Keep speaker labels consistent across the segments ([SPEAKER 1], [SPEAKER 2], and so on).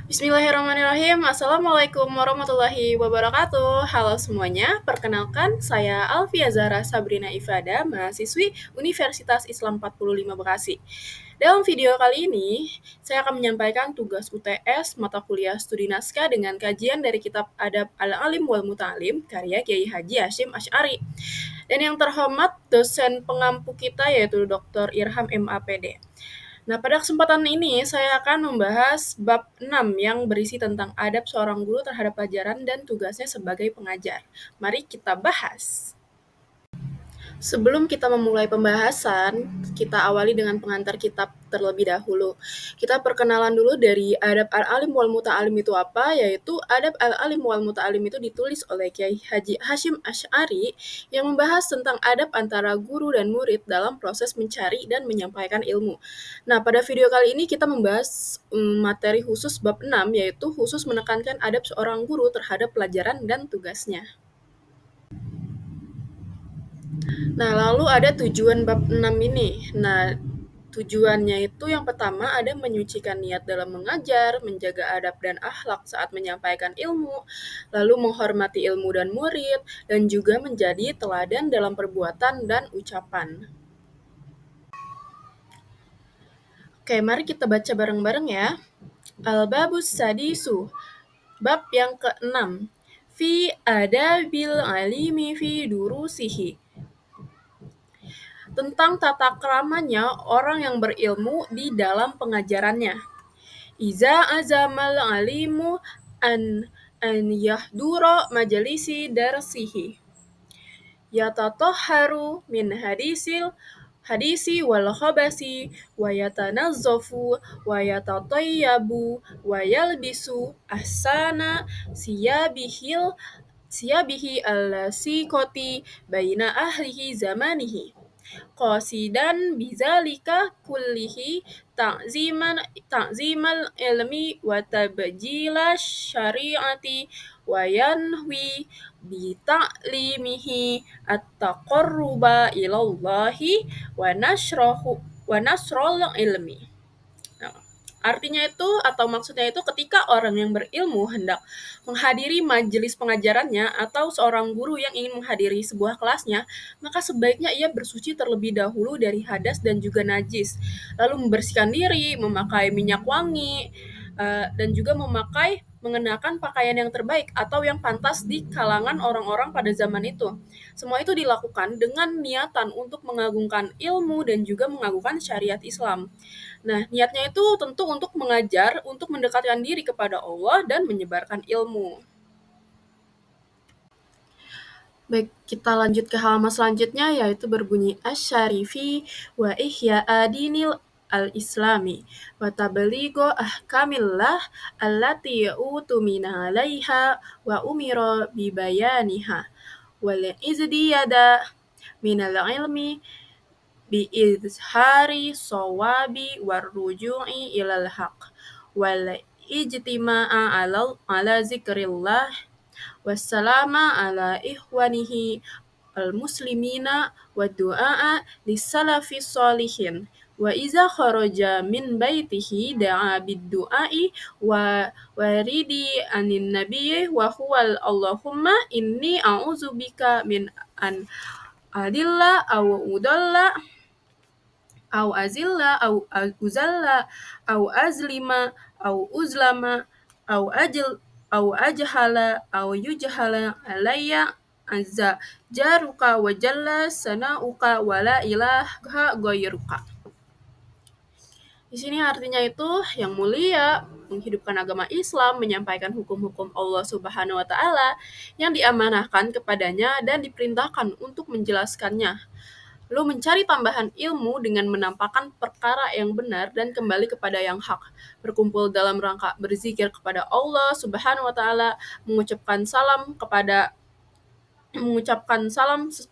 [SPEAKER 1] Bismillahirrahmanirrahim. Assalamualaikum warahmatullahi wabarakatuh. Halo semuanya, perkenalkan saya Alfia Zahra Sabrina Ifada, mahasiswi Universitas Islam 45 Bekasi. Dalam video kali ini, saya akan menyampaikan tugas UTS mata kuliah studi naskah dengan kajian dari kitab Adab Al-Alim wal Muta'alim karya Kiai Haji Hashim Asy'ari. Dan yang terhormat dosen pengampu kita yaitu Dr. Irham MAPD. Nah, pada kesempatan ini saya akan membahas bab 6 yang berisi tentang adab seorang guru terhadap pelajaran dan tugasnya sebagai pengajar. Mari kita bahas. Sebelum kita memulai pembahasan, kita awali dengan pengantar kitab terlebih dahulu. Kita perkenalan dulu dari Adab Al-Alim wal Muta'alim itu apa, yaitu Adab Al-Alim wal Muta'alim itu ditulis oleh Kiai Haji Hashim Asy'ari yang membahas tentang adab antara guru dan murid dalam proses mencari dan menyampaikan ilmu. Nah, pada video kali ini kita membahas materi khusus bab 6, yaitu khusus menekankan adab seorang guru terhadap pelajaran dan tugasnya. Nah, lalu ada tujuan bab 6 ini. Nah, tujuannya itu yang pertama ada menyucikan niat dalam mengajar, menjaga adab dan akhlak saat menyampaikan ilmu, lalu menghormati ilmu dan murid, dan juga menjadi teladan dalam perbuatan dan ucapan. Oke, mari kita baca bareng-bareng ya. Al-Babus Sadisu, bab yang ke-6. Fi adabil alimi fi durusihi. Tentang tata keramanya orang yang berilmu di dalam pengajarannya. Iza azamal alimu an yahdura majalisi darsihi. Yatatoharu min hadisi wal khabasi wa yatanazzafu wa yatatayyabu wa yalbisu ahsana siyabihi al-siqati baina ahlihi zamanihi qasidan bizalika kullihi ta'zimal ilmi wa tabjila syari'ati wa yanwi bi ta'limihi at-taqarruba ilallahi wa nasrul ilmi. Nah, artinya itu atau maksudnya itu ketika orang yang berilmu hendak menghadiri majelis pengajarannya atau seorang guru yang ingin menghadiri sebuah kelasnya, maka sebaiknya ia bersuci terlebih dahulu dari hadas dan juga najis, lalu membersihkan diri, memakai minyak wangi, dan juga mengenakan pakaian yang terbaik atau yang pantas di kalangan orang-orang pada zaman itu. Semua itu dilakukan dengan niatan untuk mengagungkan ilmu dan juga mengagungkan syariat Islam. Nah, niatnya itu tentu untuk mengajar, untuk mendekatkan diri kepada Allah dan menyebarkan ilmu. Baik, kita lanjut ke halaman selanjutnya yaitu berbunyi Asy-Syarifi wa ihya adinil al-islami wa tablighu ahkamillah allati utumina 'alaiha wa umira bi bayaniha wal izdiyada minal ilmi bi izhari sawabi war ruju'i ilal haq wal ijtima'a ala zikrillah wassalama ala ikhwanihi al-muslimina wa du'a lis-salafi sholihin wa iza kharaja min baitihi da'a bid-du'ai wa waridi anin nabiyyi wa huwa Allahumma inni a'udzubika min an adilla aw udalla aw azilla aw uzalla aw azlima aw uzlama aw ajhala aw yujhala alayya azza jaruka wa jalla sanauka wa la ilaha ghairuka. Di sini artinya itu yang mulia, menghidupkan agama Islam, menyampaikan hukum-hukum Allah Subhanahu wa taala yang diamanahkan kepadanya dan diperintahkan untuk menjelaskannya. Lalu mencari tambahan ilmu dengan menampakkan perkara yang benar dan kembali kepada yang hak. Berkumpul dalam rangka berzikir kepada Allah Subhanahu wa taala, mengucapkan salam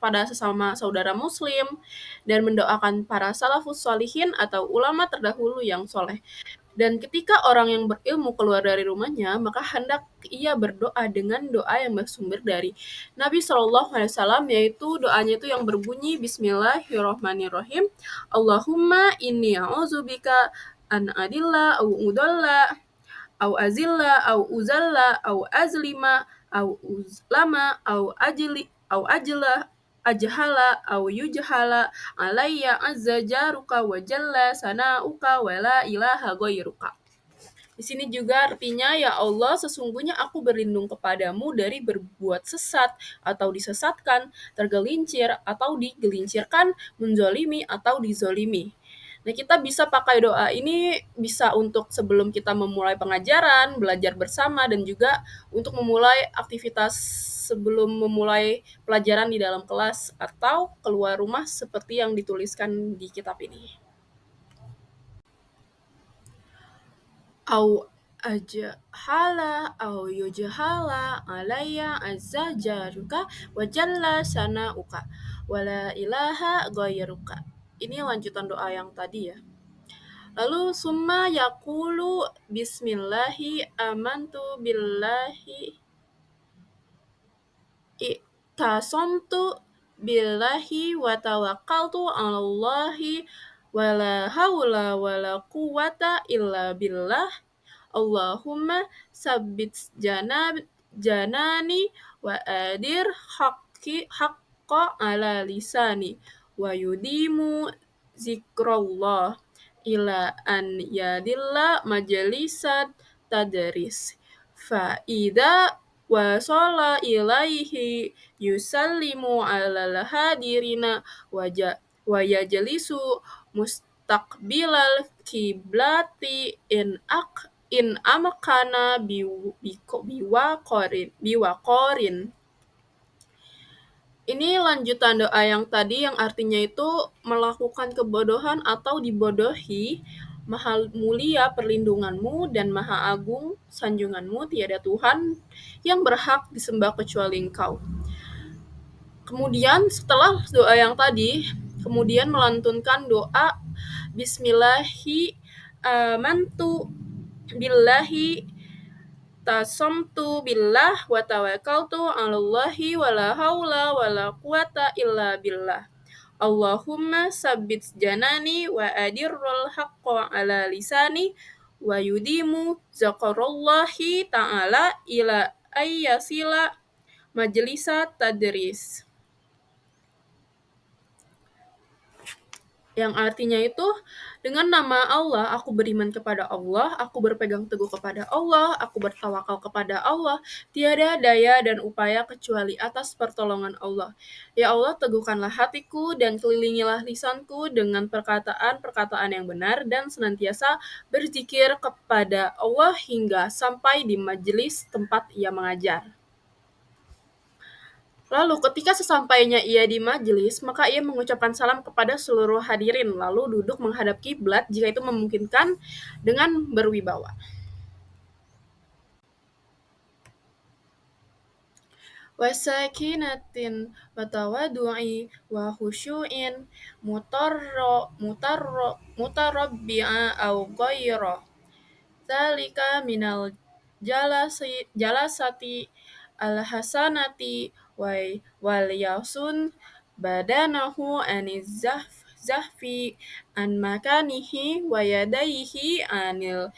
[SPEAKER 1] pada sesama saudara muslim dan mendoakan para salafus sholihin atau ulama terdahulu yang soleh. Dan ketika orang yang berilmu keluar dari rumahnya, maka hendak ia berdoa dengan doa yang bersumber dari Nabi Shallallahu Alaihi Wasallam, yaitu doanya itu yang berbunyi Bismillahirrahmanirrahim. Allahumma inni a'udzubika an adilla au udalla au azilla au uzalla au azlima au uzlama au ajla ajhala au yujhala alayya azza jaruka wa jalla sanauka wa la ilaha ghairuka. Di sini juga artinya, ya Allah, sesungguhnya aku berlindung kepadamu dari berbuat sesat atau disesatkan, tergelincir atau digelincirkan, menzolimi atau dizolimi. Nah, kita bisa pakai doa ini bisa untuk sebelum kita memulai pengajaran, belajar bersama, dan juga untuk memulai aktivitas sebelum memulai pelajaran di dalam kelas atau keluar rumah seperti yang dituliskan di kitab ini. Au ajhala au yujhala alayya azza jaruka wa jalla sanauka wa la ilaha ghairuka. Ini lanjutan doa yang tadi ya. Lalu summa yaqulu bismillahi amantu billahi i'tasamtu billahi wa tawakkaltu 'alallahi wa la haula wa la quwwata illa billah. Allahumma sabbit janani wa adir haqqa ala lisani wa yudimu zikrullah ila an yadilla majalisat tadris fa ida wasala ilaihi yusallimu alal hadirina wa yajlisu mustaqbilal kiblati in amakana biwaqorin. Ini lanjutan doa yang tadi yang artinya itu melakukan kebodohan atau dibodohi. Maha mulia perlindunganmu dan maha agung sanjunganmu, tiada Tuhan yang berhak disembah kecuali Engkau. Kemudian setelah doa yang tadi, kemudian melantunkan doa Bismillahi amantu billahi tasamtu billah wa tawakkaltu 'alallahi wa la haula wa la quwata illa billah. Allahumma sabbit janani wa adirrul haqqa ala lisani wa yudimu zakarullahi ta'ala ila ayyasila majlisa tadris. Yang artinya itu, dengan nama Allah, aku beriman kepada Allah, aku berpegang teguh kepada Allah, aku bertawakal kepada Allah, tiada daya dan upaya kecuali atas pertolongan Allah. Ya Allah, teguhkanlah hatiku dan kelilingilah lisanku dengan perkataan-perkataan yang benar dan senantiasa berzikir kepada Allah hingga sampai di majelis tempat ia mengajar. Lalu ketika sesampainya ia di majelis, maka ia mengucapkan salam kepada seluruh hadirin, lalu duduk menghadap kiblat jika itu memungkinkan dengan berwibawa. Wasakinatin watawadu'i wa khusyu'in mutarabbi'a au ghaira. Dzalika minal jalasati al-hasanati wal yasun badanahu aniz zahfi an makanihi wa yadaihi anil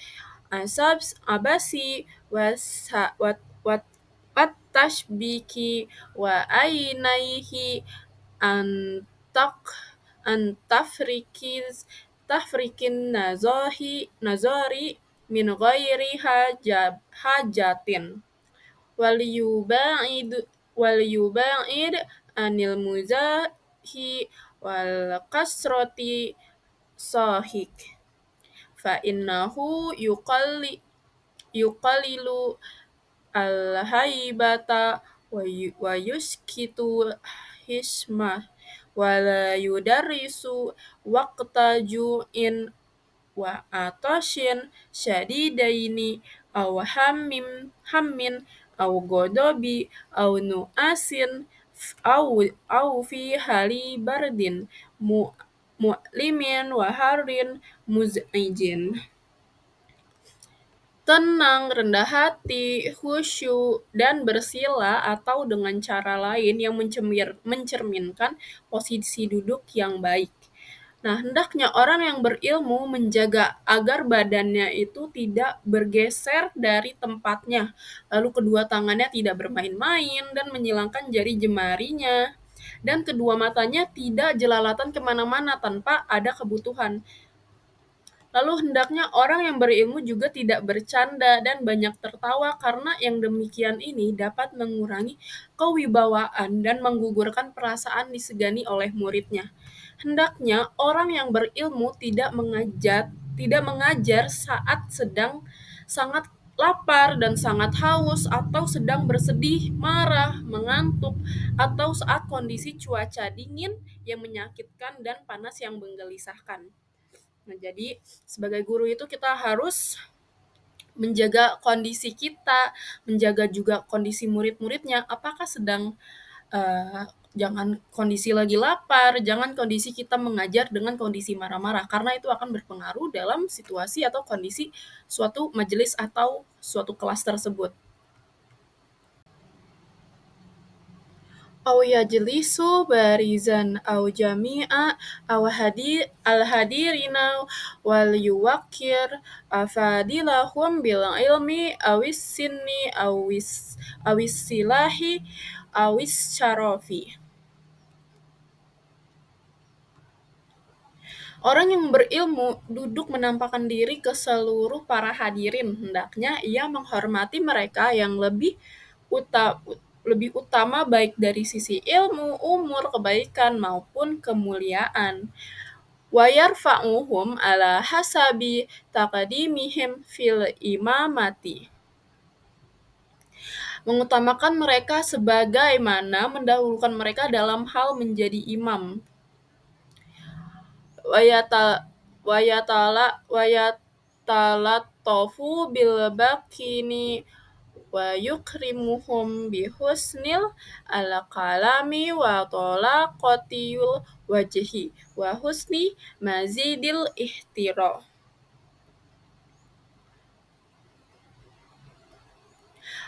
[SPEAKER 1] abasi wat tashbiki wa ainaihi an tafrikin nazari min ghairi hajatin waliyuba'id anil muzahi wal kasroti sahik fa innahu yuqalilu al haibata wa yuskitu hismah wala yudarrisu waqta ju'in wa atashin syadidaini aw hammin aw godobi aw nu'asin aw fi hali bardin mu'limin wa harin muz'ijin. Tenang, rendah hati, khusyuk, dan bersila atau dengan cara lain yang mencerminkan posisi duduk yang baik. Nah, hendaknya orang yang berilmu menjaga agar badannya itu tidak bergeser dari tempatnya, lalu kedua tangannya tidak bermain-main dan menyilangkan jari jemarinya, dan kedua matanya tidak jelalatan kemana-mana tanpa ada kebutuhan. Lalu hendaknya orang yang berilmu juga tidak bercanda dan banyak tertawa karena yang demikian ini dapat mengurangi kewibawaan dan menggugurkan perasaan disegani oleh muridnya. Hendaknya orang yang berilmu tidak mengajar saat sedang sangat lapar dan sangat haus atau sedang bersedih, marah, mengantuk, atau saat kondisi cuaca dingin yang menyakitkan dan panas yang menggelisahkan. Nah, jadi sebagai guru itu kita harus menjaga kondisi kita, menjaga juga kondisi murid-muridnya. Apakah sedang jangan kondisi lagi lapar, jangan kondisi kita mengajar dengan kondisi marah-marah karena itu akan berpengaruh dalam situasi atau kondisi suatu majelis atau suatu kelas tersebut. Au yajlisu barizan au jami'a au al-hadirina wal yuwakir afadilahum bil ilmi awis sinni awis silahi awis syarafi. Orang yang berilmu duduk menampakkan diri ke seluruh para hadirin, hendaknya ia menghormati mereka yang lebih utama baik dari sisi ilmu, umur, kebaikan maupun kemuliaan. Wa yarfa'uhum ala hasabi taqdimihim fil imamati. Mengutamakan mereka sebagaimana mendahulukan mereka dalam hal menjadi imam. Wayatalattafu bil bakini wa yukrimuhum bihusnil ala kalami wa talaqatil wajhi wa husni mazidil ihtira.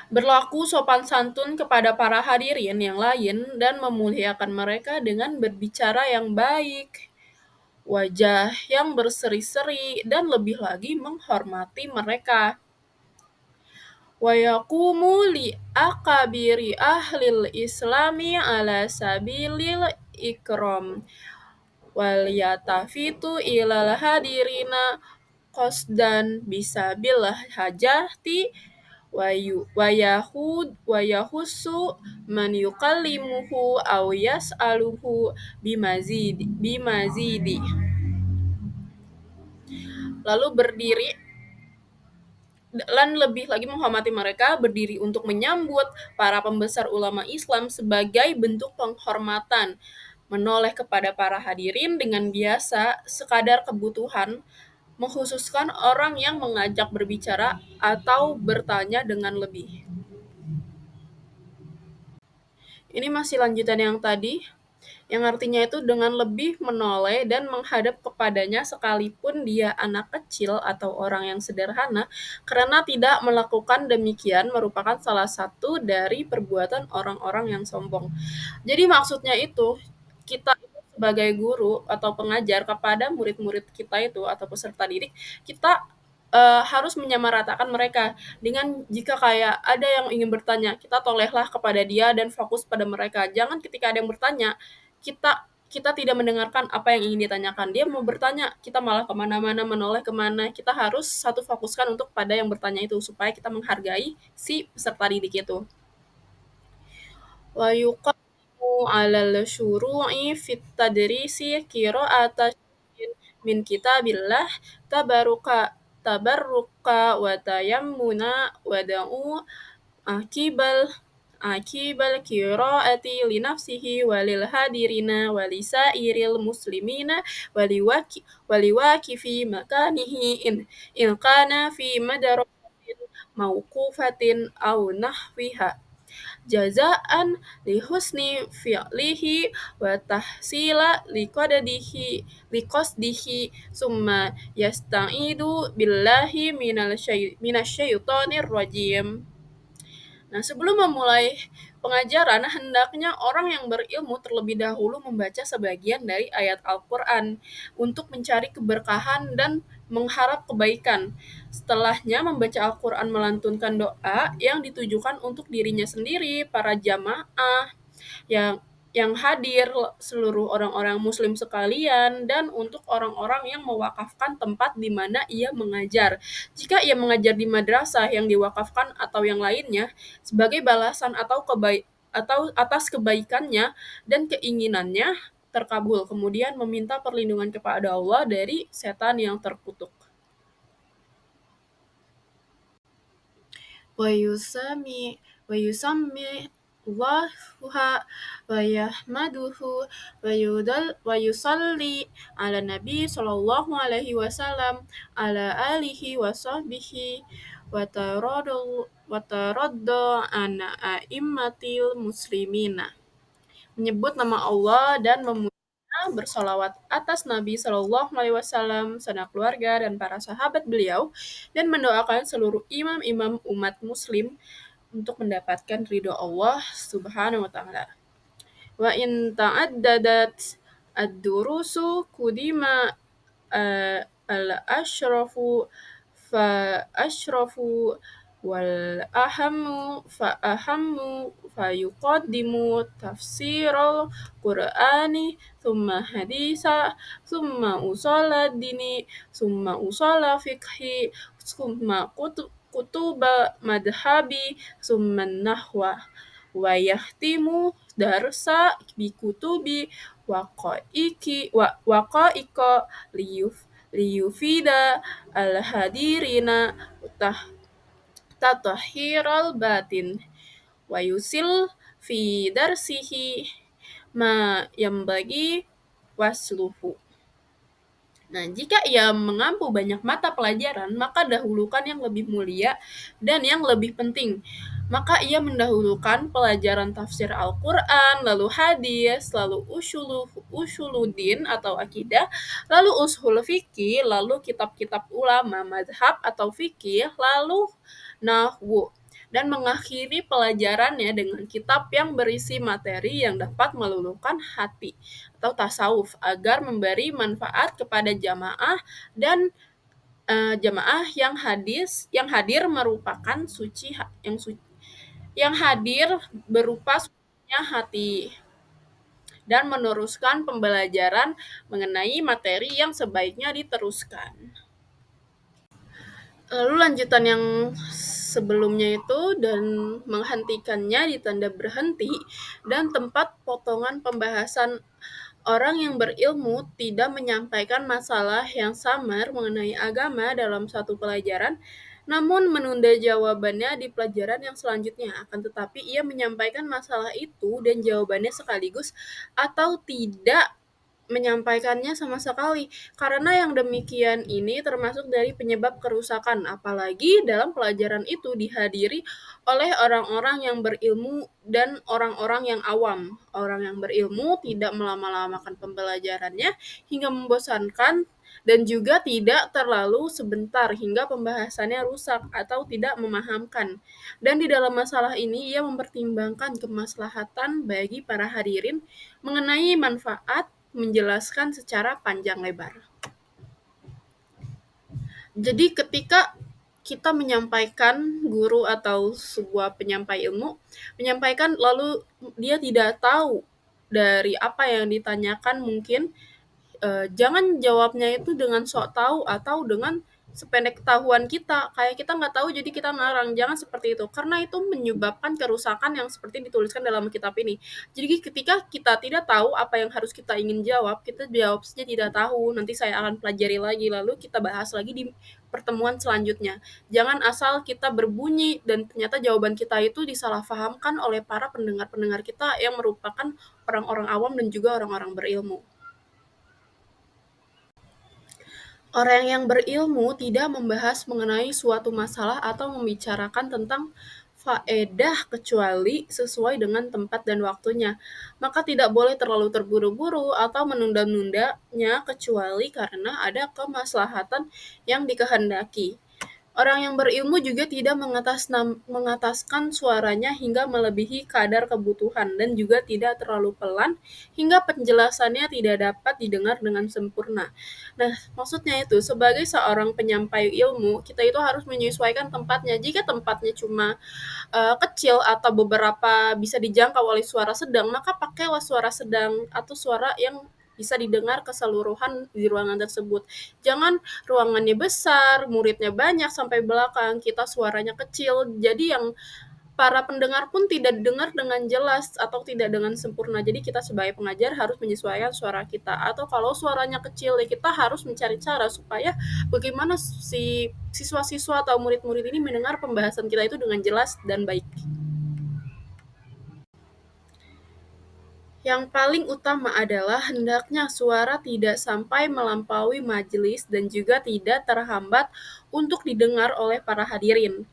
[SPEAKER 1] Berlaku sopan santun kepada para hadirin yang lain dan memuliakan mereka dengan berbicara yang baik, wajah yang berseri-seri, dan lebih lagi menghormati mereka. Wa yaqumu li akabiri ahlil islami ala sabilil ikram wal yatafitu ilal hadirina qasdan bisabil hajati wa yahussu man yukallimuhu aw yas'aluhu bimazidi. Lalu berdiri dan lebih lagi menghormati mereka, berdiri untuk menyambut para pembesar ulama Islam sebagai bentuk penghormatan, menoleh kepada para hadirin dengan biasa sekadar kebutuhan, mengkhususkan orang yang mengajak berbicara atau bertanya dengan lebih. Ini masih lanjutan yang tadi, yang artinya itu dengan lebih menoleh dan menghadap kepadanya sekalipun dia anak kecil atau orang yang sederhana, karena tidak melakukan demikian merupakan salah satu dari perbuatan orang-orang yang sombong. Jadi maksudnya itu, kita itu sebagai guru atau pengajar kepada murid-murid kita itu atau peserta didik, kita harus menyamaratakan mereka dengan jika kayak ada yang ingin bertanya, kita tolehlah kepada dia dan fokus pada mereka. Jangan ketika ada yang bertanya, kita kita tidak mendengarkan apa yang ingin ditanyakan. Dia mau bertanya, kita malah kemana-mana, menoleh kemana. Kita harus satu fokuskan untuk pada yang bertanya itu, supaya kita menghargai si peserta didik itu. Wa yuqaddimu 'alal syuru'i fit tadrisi qira'ata min kitabillah tabaruka tabarruka wa tayammuna wa da'u akibal akibal qira'ati li nafsihi wa lil hadirina wa lisairil muslimina wa liwaqifi makanihi in kana fi madrasatin mauqufatin aw nahwiha jazaan li husni fi'lihi wa tahsila liqasdihi summa yasta'idu billahi minasyaitonir rajim. Nah, sebelum memulai pengajaran, hendaknya orang yang berilmu terlebih dahulu membaca sebagian dari ayat Al-Quran untuk mencari keberkahan dan mengharap kebaikan. Setelahnya membaca Al-Quran melantunkan doa yang ditujukan untuk dirinya sendiri, para jamaah, yang hadir, seluruh orang-orang muslim sekalian, dan untuk orang-orang yang mewakafkan tempat di mana ia mengajar. Jika ia mengajar di madrasah yang diwakafkan atau yang lainnya, sebagai balasan atau atas kebaikannya dan keinginannya terkabul, kemudian meminta perlindungan kepada Allah dari setan yang terkutuk. ويسمي اللهها ويحمده ويصلي على النبي صلى الله عليه وسلم على آله وصحبه وترضى عن أئمة المسلمين, menyebut nama Allah dan bersolawat atas Nabi Shallallahu Alaihi Wasallam, sanak keluarga dan para sahabat beliau, dan mendoakan seluruh imam-imam umat Muslim untuk mendapatkan ridho Allah Subhanahu Wa Taala. Wa in ta'addadat ad-durusu kudima al-ashrafu fa ashrafu wal ahammu fa ahammu fa yuqaddimu tafsirul qur'ani thumma hadisa thumma usala dini thumma usala fiqhi thumma kutuba madhabi thumma nahwa wa yahtimu darsa bikutubi waqaika liyufida al-hadirina tatahiral batin wa yusil fi darsihi ma yambagi wasluhu. Nah, jika ia mengampu banyak mata pelajaran, maka dahulukan yang lebih mulia dan yang lebih penting. Maka ia mendahulukan pelajaran tafsir Al-Quran, lalu hadis, lalu usuluddin atau akidah, lalu ushul fikih, lalu kitab-kitab ulama, madhab atau fikih, lalu nahwu, dan mengakhiri pelajarannya dengan kitab yang berisi materi yang dapat meluluhkan hati atau tasawuf agar memberi manfaat kepada jamaah dan jamaah yang hadir merupakan yang hadir berupa sucinya hati dan meneruskan pembelajaran mengenai materi yang sebaiknya diteruskan. Lalu lanjutan yang sebelumnya itu dan menghentikannya di tanda berhenti dan tempat potongan pembahasan. Orang yang berilmu tidak menyampaikan masalah yang samar mengenai agama dalam satu pelajaran, namun menunda jawabannya di pelajaran yang selanjutnya. Akan tetapi ia menyampaikan masalah itu dan jawabannya sekaligus atau tidak menyampaikannya sama sekali, karena yang demikian ini termasuk dari penyebab kerusakan, apalagi dalam pelajaran itu dihadiri oleh orang-orang yang berilmu dan orang-orang yang awam. Orang yang berilmu tidak melama-lamakan pembelajarannya hingga membosankan dan juga tidak terlalu sebentar hingga pembahasannya rusak atau tidak memahamkan. Dan di dalam masalah ini ia mempertimbangkan kemaslahatan bagi para hadirin mengenai manfaat menjelaskan secara panjang lebar. Jadi ketika kita menyampaikan guru atau sebuah penyampai ilmu menyampaikan lalu dia tidak tahu dari apa yang ditanyakan, mungkin jangan jawabnya itu dengan sok tahu atau dengan sependek ketahuan kita, kayak kita nggak tahu jadi kita ngarang. Jangan seperti itu, karena itu menyebabkan kerusakan yang seperti dituliskan dalam kitab ini. Jadi ketika kita tidak tahu apa yang harus kita ingin jawab, kita jawab saja tidak tahu, nanti saya akan pelajari lagi, lalu kita bahas lagi di pertemuan selanjutnya. Jangan asal kita berbunyi dan ternyata jawaban kita itu disalahfahamkan oleh para pendengar-pendengar kita yang merupakan orang-orang awam dan juga orang-orang berilmu. Orang yang berilmu tidak membahas mengenai suatu masalah atau membicarakan tentang faedah kecuali sesuai dengan tempat dan waktunya. Maka tidak boleh terlalu terburu-buru atau menunda-nundanya kecuali karena ada kemaslahatan yang dikehendaki. Orang yang berilmu juga tidak mengataskan suaranya hingga melebihi kadar kebutuhan dan juga tidak terlalu pelan hingga penjelasannya tidak dapat didengar dengan sempurna. Nah, maksudnya itu sebagai seorang penyampai ilmu, kita itu harus menyesuaikan tempatnya. Jika tempatnya cuma kecil atau beberapa bisa dijangkau oleh suara sedang, maka pakailah suara sedang atau suara yang bisa didengar keseluruhan di ruangan tersebut. Jangan ruangannya besar, muridnya banyak sampai belakang, kita suaranya kecil. Jadi yang para pendengar pun tidak dengar dengan jelas atau tidak dengan sempurna. Jadi kita sebagai pengajar harus menyesuaikan suara kita. Atau kalau suaranya kecil, ya kita harus mencari cara supaya bagaimana si siswa-siswa atau murid-murid ini mendengar pembahasan kita itu dengan jelas dan baik. Yang paling utama adalah hendaknya suara tidak sampai melampaui majelis dan juga tidak terhambat untuk didengar oleh para hadirin.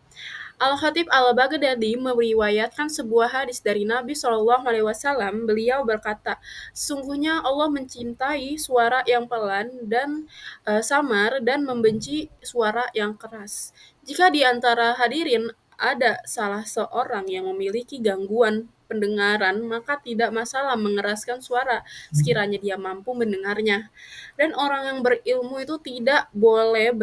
[SPEAKER 1] Al-Khatib Al-Baghdadi meriwayatkan sebuah hadis dari Nabi Shallallahu Alaihi Wasallam. Beliau berkata, sesungguhnya Allah mencintai suara yang pelan dan samar dan membenci suara yang keras. Jika di antara hadirin ada salah seorang yang memiliki gangguan pendengaran, maka tidak masalah mengeraskan suara sekiranya dia mampu mendengarnya. Dan orang yang berilmu itu tidak boleh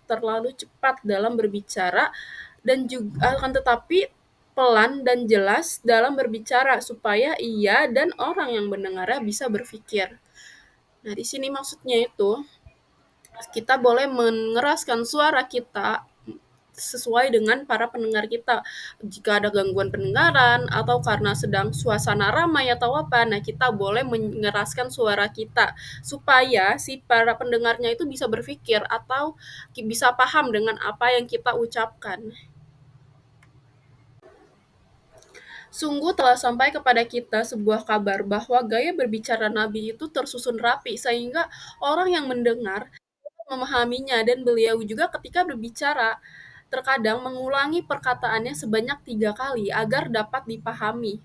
[SPEAKER 1] terlalu cepat dalam berbicara dan juga akan tetapi pelan dan jelas dalam berbicara supaya ia dan orang yang mendengarnya bisa berpikir. Nah, di sini maksudnya itu kita boleh mengeraskan suara kita sesuai dengan para pendengar kita. Jika ada gangguan pendengaran atau karena sedang suasana ramai atau apa, nah kita boleh mengeraskan suara kita supaya si para pendengarnya itu bisa berpikir atau bisa paham dengan apa yang kita ucapkan. Sungguh telah sampai kepada kita sebuah kabar bahwa gaya berbicara Nabi itu tersusun rapi sehingga orang yang mendengar memahaminya, dan beliau juga ketika berbicara terkadang mengulangi perkataannya sebanyak 3 kali agar dapat dipahami.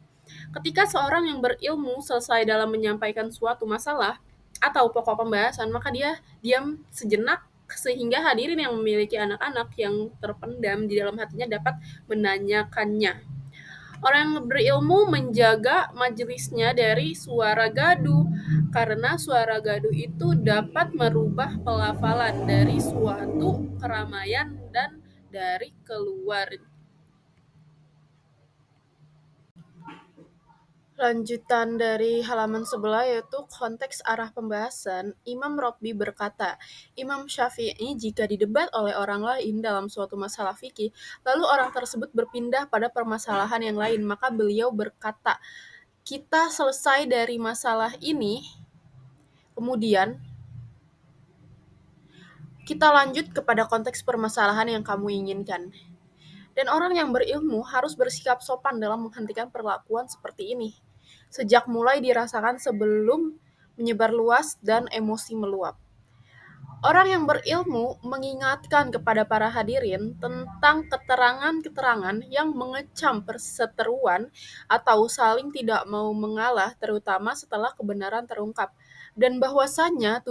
[SPEAKER 1] Ketika seorang yang berilmu selesai dalam menyampaikan suatu masalah atau pokok pembahasan, maka dia diam sejenak sehingga hadirin yang memiliki anak-anak yang terpendam di dalam hatinya dapat menanyakannya. Orang yang berilmu menjaga majelisnya dari suara gaduh, karena suara gaduh itu dapat merubah pelafalan dari suatu keramaian dan dari keluar. Lanjutan dari halaman sebelah yaitu konteks arah pembahasan. Imam Rabi berkata, Imam Syafi'i jika didebat oleh orang lain dalam suatu masalah fikih, lalu orang tersebut berpindah pada permasalahan yang lain, maka beliau berkata, kita selesai dari masalah ini, kemudian kita lanjut kepada konteks permasalahan yang kamu inginkan. Dan orang yang berilmu harus bersikap sopan dalam menghentikan perlakuan seperti ini. Sejak mulai dirasakan sebelum menyebar luas dan emosi meluap. Orang yang berilmu mengingatkan kepada para hadirin tentang keterangan-keterangan yang mengecam perseteruan atau saling tidak mau mengalah, terutama setelah kebenaran terungkap, dan bahwasanya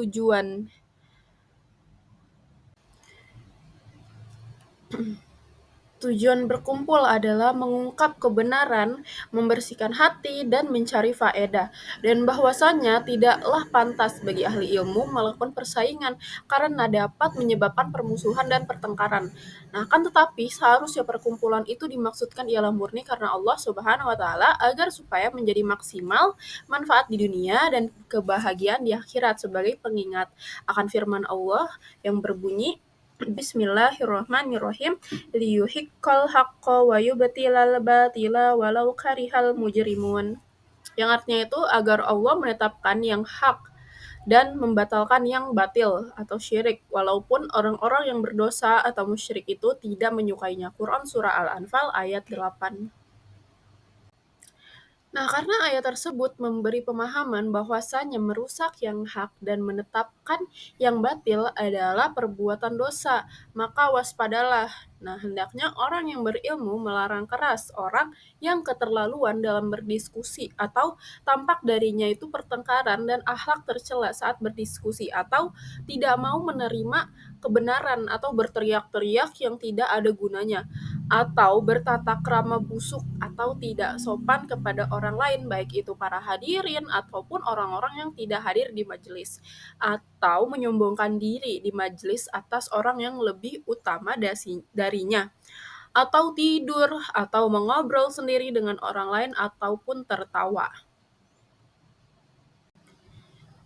[SPEAKER 1] Tujuan berkumpul adalah mengungkap kebenaran, membersihkan hati, dan mencari faedah, dan bahwasanya tidaklah pantas bagi ahli ilmu melakukan persaingan karena dapat menyebabkan permusuhan dan pertengkaran. Nah, kan tetapi seharusnya perkumpulan itu dimaksudkan ialah murni karena Allah Subhanahu wa taala agar supaya menjadi maksimal manfaat di dunia dan kebahagiaan di akhirat sebagai pengingat akan firman Allah yang berbunyi Bismillahirrahmanirrahim liyuhiqqal haqqo wa yubtilal batila walau karihal mujrimun. Yang artinya itu agar Allah menetapkan yang hak dan membatalkan yang batil atau syirik, walaupun orang-orang yang berdosa atau musyrik itu tidak menyukainya. Quran Surah Al-Anfal ayat 8. Nah, karena ayat tersebut memberi pemahaman bahwasanya merusak yang hak dan menetapkan yang batil adalah perbuatan dosa, maka waspadalah Nah, hendaknya orang yang berilmu melarang keras orang yang keterlaluan dalam berdiskusi atau tampak darinya itu pertengkaran dan akhlak tercela saat berdiskusi atau tidak mau menerima kebenaran atau berteriak-teriak yang tidak ada gunanya atau bertata krama busuk atau tidak sopan kepada orang lain baik itu para hadirin ataupun orang-orang yang tidak hadir di majelis atau menyombongkan diri di majelis atas orang yang lebih utama darinya atau tidur atau mengobrol sendiri dengan orang lain ataupun tertawa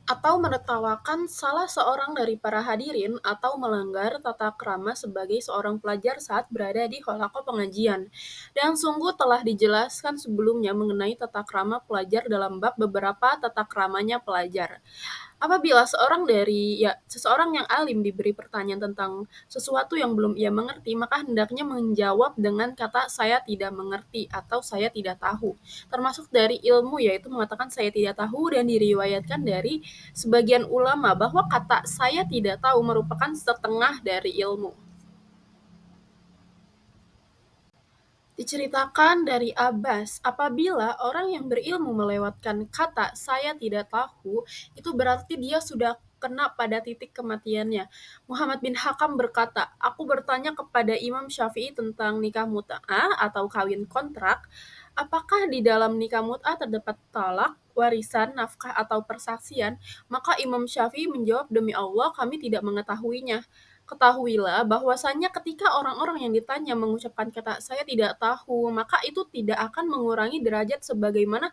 [SPEAKER 1] atau menertawakan salah seorang dari para hadirin atau melanggar tata krama sebagai seorang pelajar saat berada di halaqah pengajian. Dan sungguh telah dijelaskan sebelumnya mengenai tata krama pelajar dalam bab beberapa tata kramanya pelajar. Apabila seseorang yang alim diberi pertanyaan tentang sesuatu yang belum ia mengerti, maka hendaknya menjawab dengan kata saya tidak mengerti atau saya tidak tahu. Termasuk dari ilmu yaitu mengatakan saya tidak tahu dan diriwayatkan dari sebagian ulama bahwa kata saya tidak tahu merupakan setengah dari ilmu. Diceritakan dari Abbas, apabila orang yang berilmu melewatkan kata "saya tidak tahu", itu berarti dia sudah kena pada titik kematiannya. Muhammad bin Hakam berkata, "Aku bertanya kepada Imam Syafi'i tentang nikah mut'ah atau kawin kontrak, apakah di dalam nikah mut'ah terdapat talak, warisan, nafkah, atau persaksian?" Maka Imam Syafi'i menjawab, "Demi Allah, kami tidak mengetahuinya." Ketahuilah bahwasanya ketika orang-orang yang ditanya mengucapkan kata "saya tidak tahu", maka itu tidak akan mengurangi derajat sebagaimana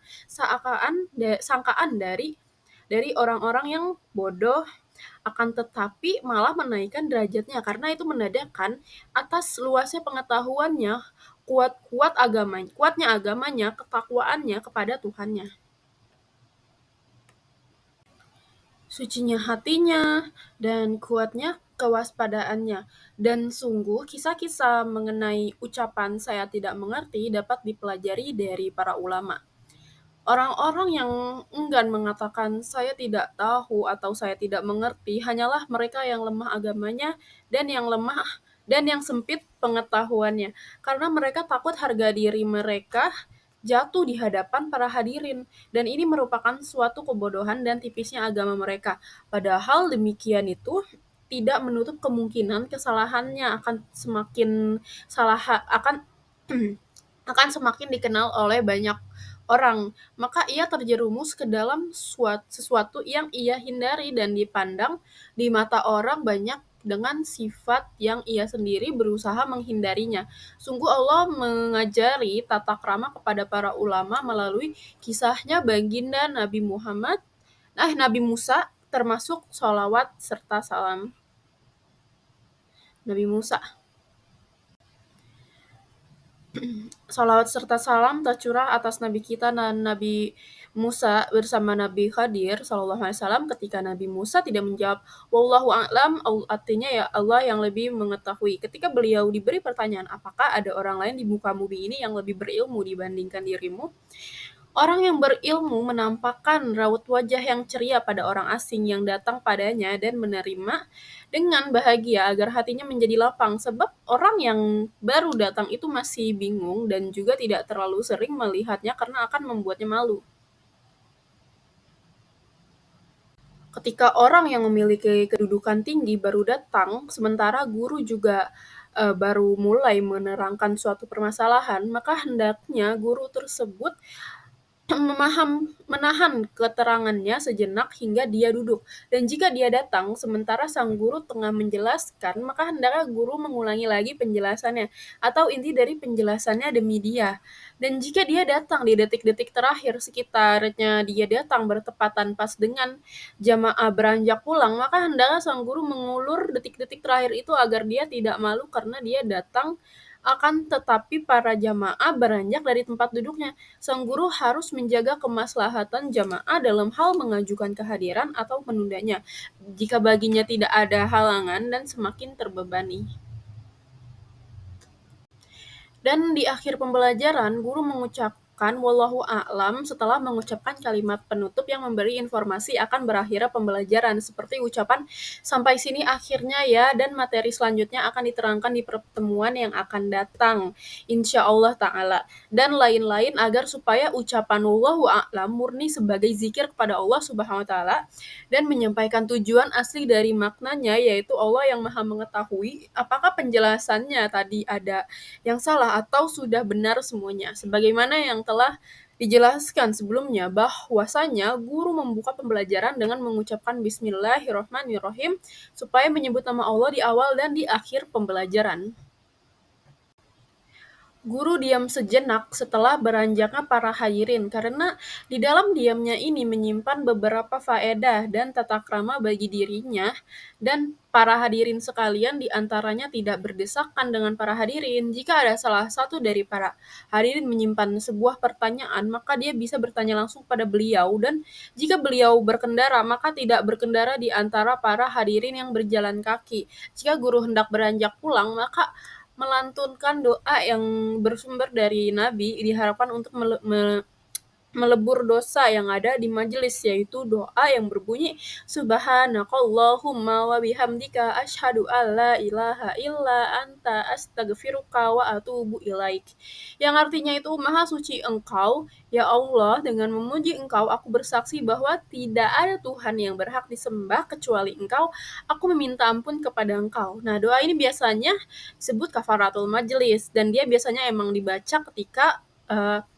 [SPEAKER 1] sangkaan dari orang-orang yang bodoh, akan tetapi malah menaikkan derajatnya karena itu menandakan atas luasnya pengetahuannya, kuatnya agamanya, ketakwaannya kepada Tuhannya. Sucinya hatinya, dan kuatnya kewaspadaannya. Dan sungguh kisah-kisah mengenai ucapan saya tidak mengerti dapat dipelajari dari para ulama. Orang-orang yang enggan mengatakan saya tidak tahu atau saya tidak mengerti hanyalah mereka yang lemah agamanya dan yang sempit pengetahuannya, karena mereka takut harga diri mereka jatuh di hadapan para hadirin, dan ini merupakan suatu kebodohan dan tipisnya agama mereka. Padahal demikian itu tidak menutup kemungkinan kesalahannya akan akan semakin dikenal oleh banyak orang, maka ia terjerumus ke dalam sesuatu yang ia hindari dan dipandang di mata orang banyak dengan sifat yang ia sendiri berusaha menghindarinya. Sungguh Allah mengajari tata krama kepada para ulama melalui kisahnya baginda Nabi Musa, termasuk sholawat serta salam Nabi Musa. Salawat serta salam tercurah atas Nabi kita dan Nabi Musa bersama Nabi Khadir sallallahu alaihi wasallam ketika Nabi Musa tidak menjawab wallahu a'lam, artinya ya Allah yang lebih mengetahui. Ketika beliau diberi pertanyaan apakah ada orang lain di muka bumi ini yang lebih berilmu dibandingkan dirimu? Orang yang berilmu menampakkan raut wajah yang ceria pada orang asing yang datang padanya dan menerima dengan bahagia agar hatinya menjadi lapang, sebab orang yang baru datang itu masih bingung dan juga tidak terlalu sering melihatnya karena akan membuatnya malu. Ketika orang yang memiliki kedudukan tinggi baru datang, sementara guru juga baru mulai menerangkan suatu permasalahan, maka hendaknya guru tersebut menahan keterangannya sejenak hingga dia duduk, dan jika dia datang sementara sang guru tengah menjelaskan, maka hendaknya guru mengulangi lagi penjelasannya atau inti dari penjelasannya demi dia. Dan jika dia datang di detik-detik terakhir sekitarnya dia datang bertepatan pas dengan jamaah beranjak pulang, maka hendaknya sang guru mengulur detik-detik terakhir itu agar dia tidak malu karena dia datang. Akan tetapi para jamaah beranjak dari tempat duduknya. Sang guru harus menjaga kemaslahatan jamaah dalam hal mengajukan kehadiran atau menundanya, jika baginya tidak ada halangan dan semakin terbebani. Dan di akhir pembelajaran, guru mengucapkan mengatakan wallahu a'lam setelah mengucapkan kalimat penutup yang memberi informasi akan berakhirnya pembelajaran, seperti ucapan sampai sini akhirnya ya, dan materi selanjutnya akan diterangkan di pertemuan yang akan datang insya Allah ta'ala, dan lain-lain, agar supaya ucapan wallahu a'lam murni sebagai zikir kepada Allah subhanahu wa ta'ala dan menyampaikan tujuan asli dari maknanya, yaitu Allah yang maha mengetahui apakah penjelasannya tadi ada yang salah atau sudah benar semuanya. Sebagaimana yang telah dijelaskan sebelumnya, bahwasanya guru membuka pembelajaran dengan mengucapkan Bismillahirrahmanirrahim supaya menyebut nama Allah di awal dan di akhir pembelajaran. Guru diam sejenak setelah beranjaknya para hadirin, karena di dalam diamnya ini menyimpan beberapa faedah dan tata krama bagi dirinya dan para hadirin sekalian. Di antaranya tidak berdesakan dengan para hadirin. Jika ada salah satu dari para hadirin menyimpan sebuah pertanyaan, maka dia bisa bertanya langsung pada beliau, dan jika beliau berkendara, maka tidak berkendara di antara para hadirin yang berjalan kaki. Jika guru hendak beranjak pulang, maka melantunkan doa yang bersumber dari Nabi diharapkan untuk melebur dosa yang ada di majelis, yaitu doa yang berbunyi Subhanakallahumma wa bihamdika asyhadu alla ilaha illa anta astaghfiruka wa atubu ilaik, yang artinya itu, maha suci Engkau ya Allah, dengan memuji Engkau aku bersaksi bahwa tidak ada Tuhan yang berhak disembah kecuali Engkau, aku meminta ampun kepada Engkau. Nah, doa ini biasanya disebut kafaratul majelis, dan dia biasanya emang dibaca ketika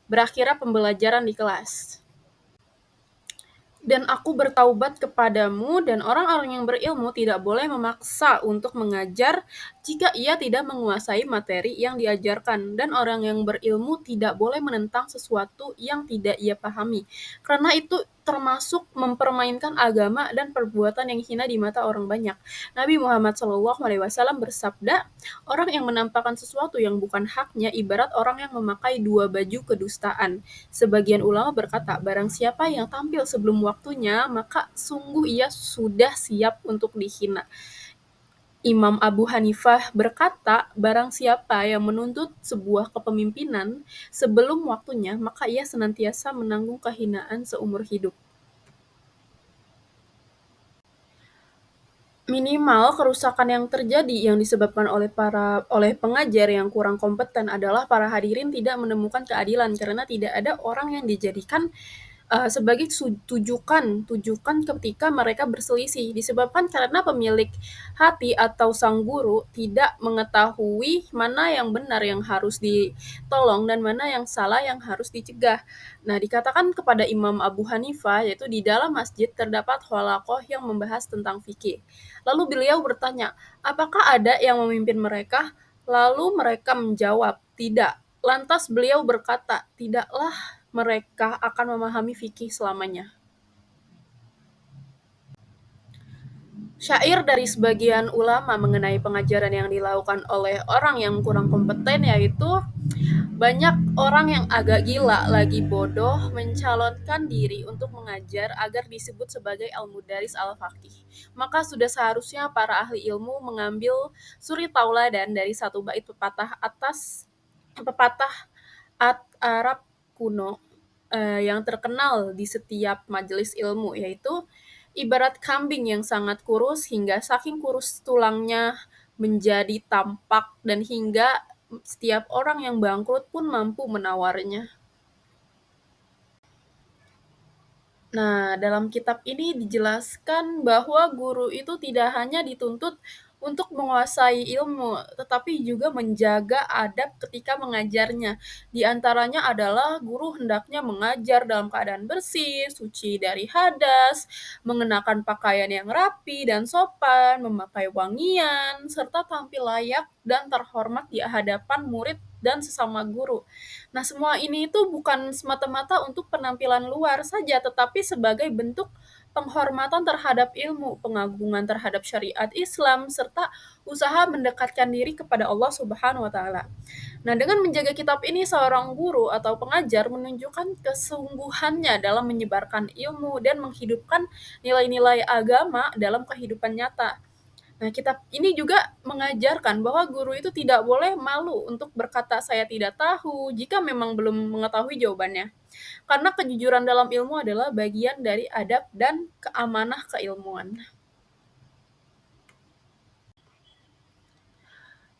[SPEAKER 1] berakhirnya pembelajaran di kelas. Dan aku bertaubat kepadamu, dan orang-orang yang berilmu tidak boleh memaksa untuk mengajar jika ia tidak menguasai materi yang diajarkan, dan orang yang berilmu tidak boleh menentang sesuatu yang tidak ia pahami, karena itu termasuk mempermainkan agama dan perbuatan yang hina di mata orang banyak. Nabi Muhammad SAW bersabda, orang yang menampakkan sesuatu yang bukan haknya ibarat orang yang memakai dua baju kedustaan. Sebagian ulama berkata, barang siapa yang tampil sebelum waktunya, maka sungguh ia sudah siap untuk dihina. Imam Abu Hanifah berkata, barang siapa yang menuntut sebuah kepemimpinan sebelum waktunya, maka ia senantiasa menanggung kehinaan seumur hidup. Minimal kerusakan yang terjadi yang disebabkan oleh pengajar yang kurang kompeten adalah para hadirin tidak menemukan keadilan, karena tidak ada orang yang dijadikan sebagai tujukan ketika mereka berselisih, disebabkan karena pemilik hati atau sang guru tidak mengetahui mana yang benar yang harus ditolong dan mana yang salah yang harus dicegah. Nah, dikatakan kepada Imam Abu Hanifah, yaitu di dalam masjid terdapat halaqah yang membahas tentang fikih. Lalu beliau bertanya, apakah ada yang memimpin mereka? Lalu mereka menjawab, tidak. Lantas beliau berkata, tidaklah mereka akan memahami fikih selamanya. Syair dari sebagian ulama mengenai pengajaran yang dilakukan oleh orang yang kurang kompeten, yaitu banyak orang yang agak gila lagi bodoh mencalonkan diri untuk mengajar agar disebut sebagai al-mudaris al-faqih. Maka sudah seharusnya para ahli ilmu mengambil suri tauladan dari satu bait pepatah Arab kuno yang terkenal di setiap majelis ilmu, yaitu ibarat kambing yang sangat kurus hingga saking kurus tulangnya menjadi tampak, dan hingga setiap orang yang bangkrut pun mampu menawarnya. Nah, dalam kitab ini dijelaskan bahwa guru itu tidak hanya dituntut untuk menguasai ilmu, tetapi juga menjaga adab ketika mengajarnya. Di antaranya adalah guru hendaknya mengajar dalam keadaan bersih, suci dari hadas, mengenakan pakaian yang rapi dan sopan, memakai wangian, serta tampil layak dan terhormat di hadapan murid dan sesama guru. Nah, semua ini itu bukan semata-mata untuk penampilan luar saja, tetapi sebagai bentuk penghormatan terhadap ilmu, pengagungan terhadap syariat Islam, serta usaha mendekatkan diri kepada Allah Subhanahu wa Ta'ala. Nah, dengan menjaga kitab ini, seorang guru atau pengajar menunjukkan kesungguhannya dalam menyebarkan ilmu dan menghidupkan nilai-nilai agama dalam kehidupan nyata. Nah, kitab ini juga mengajarkan bahwa guru itu tidak boleh malu untuk berkata saya tidak tahu jika memang belum mengetahui jawabannya. Karena kejujuran dalam ilmu adalah bagian dari adab dan keamanah keilmuan.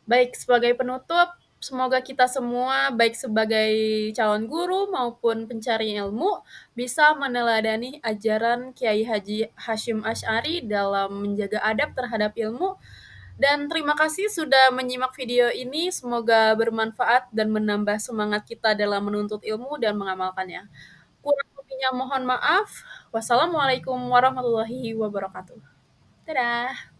[SPEAKER 1] Baik, sebagai penutup, semoga kita semua, baik sebagai calon guru maupun pencari ilmu, bisa meneladani ajaran Kiai Haji Hashim Asy'ari dalam menjaga adab terhadap ilmu. Dan terima kasih sudah menyimak video ini. Semoga bermanfaat dan menambah semangat kita dalam menuntut ilmu dan mengamalkannya. Kurang lebihnya mohon maaf. Wassalamualaikum warahmatullahi wabarakatuh. Dadah.